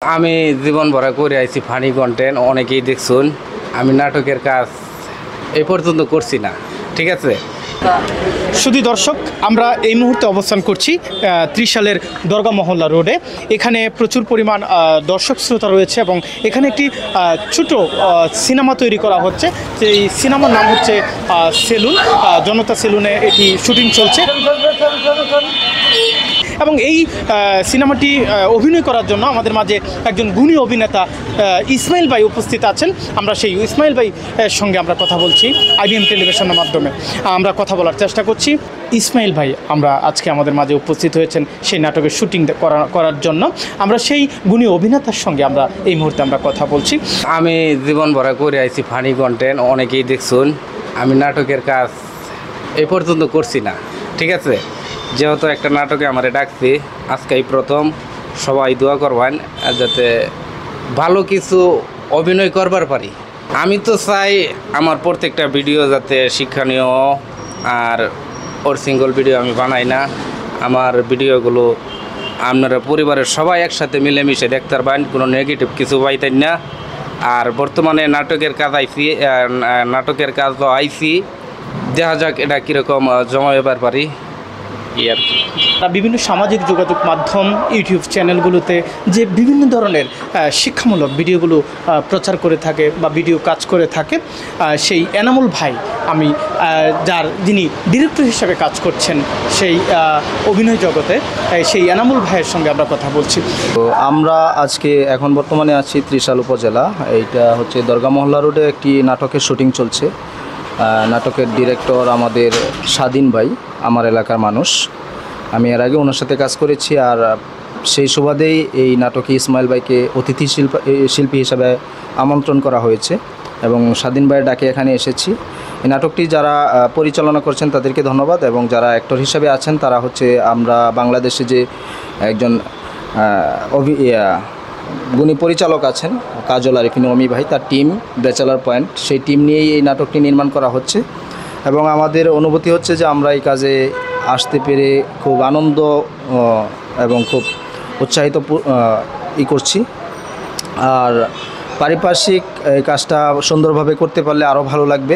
আমি জীবন ভরা করে আইছি ফানি কন্টেন্ট, অনেকেই দেখছুন। আমি নাটকের কাজ এই পর্যন্ত করছি না, ঠিক আছে। শুধু দর্শক, আমরা এই মুহূর্তে অবস্থান করছি ত্রিশালের দরগা মহল্লা রোডে। এখানে প্রচুর পরিমাণ দর্শক শ্রোতা রয়েছে এবং এখানে একটি ছোট সিনেমা তৈরি করা হচ্ছে। এই সিনেমার নাম হচ্ছে সেলুন। জনতা সেলুনে এটি শুটিং চলছে এবং এই সিনেমাটি অভিনয় করার জন্য আমাদের মাঝে একজন গুণী অভিনেতা ইসমাইল ভাই উপস্থিত আছেন। আমরা সেই ইসমাইল ভাই সঙ্গে আমরা কথা বলছি IBM টেলিভিশনের মাধ্যমে। আমরা কথা বলার চেষ্টা করছি। ইসমাইল ভাই আমরা আজকে আমাদের মাঝে উপস্থিত হয়েছেন সেই নাটকের শুটিং করার জন্য। আমরা সেই গুণী অভিনেতার সঙ্গে আমরা এই মুহূর্তে আমরা কথা বলছি। আমি জীবন ভরা করে আইছি ফানি কন্টেন্ট, অনেকেই দেখছুন। আমি নাটকের কাজ এই পর্যন্ত করছি না, ঠিক আছে। যেহেতু একটা নাটকে আমারে ডাকছি, আজকে এই প্রথম। সবাই দোয়া করবেন যাতে ভালো কিছু অভিনয় করবার পারি। আমি তো চাই আমার প্রত্যেকটা ভিডিও যাতে শিক্ষণীয়, আর ওর সিঙ্গল ভিডিও আমি বানাই না। আমার ভিডিওগুলো আপনারা পরিবারের সবাই একসাথে মিলেমিশে দেখতে পারবেন, কোনো নেগেটিভ কিছু পাইতেন না। আর বর্তমানে নাটকের কাজ তো আইসি, দেখা যাক এটা কীরকম জমাইবার পারি আর কি। বিভিন্ন সামাজিক যোগাযোগ মাধ্যম, ইউটিউব চ্যানেলগুলোতে যে বিভিন্ন ধরনের শিক্ষামূলক ভিডিওগুলো প্রচার করে থাকে বা ভিডিও কাজ করে থাকে, সেই এনামুল ভাই আমি যিনি ডিরেক্টর হিসাবে কাজ করছেন সেই অভিনয় জগতে, সেই এনামুল ভাইয়ের সঙ্গে আমরা কথা বলছি। তো আমরা আজকে এখন বর্তমানে আছি ত্রিশাল উপজেলা। এইটা হচ্ছে দরগা মহল্লা রোডে একটি নাটকের শুটিং চলছে। নাটকের ডিরেক্টর আমাদের স্বাধীন ভাই, আমার এলাকার মানুষ। আমি এর আগে ওনার সাথে কাজ করেছি, আর সেই সুবাদেই এই নাটকে ইসমাইল ভাইকে অতিথি শিল্পী হিসাবে আমন্ত্রণ করা হয়েছে এবং স্বাধীন ভাইয়ের ডাকে এখানে এসেছি। এই নাটকটি যারা পরিচালনা করছেন তাদেরকে ধন্যবাদ, এবং যারা অ্যাক্টর হিসাবে আছেন তারা হচ্ছে আমরা বাংলাদেশে যে একজন গুণী পরিচালক আছেন কাজল আরিফিন অমি ভাই, তার টিম ব্যাচেলার পয়েন্ট, সেই টিম নিয়েই এই নাটকটি নির্মাণ করা হচ্ছে। এবং আমাদের অনুভূতি হচ্ছে যে আমরা এই কাজে আসতে পেরে খুব আনন্দ এবং খুব উৎসাহিত করছি। আর পারিপার্শ্বিক এই কাজটা সুন্দরভাবে করতে পারলে আরও ভালো লাগবে।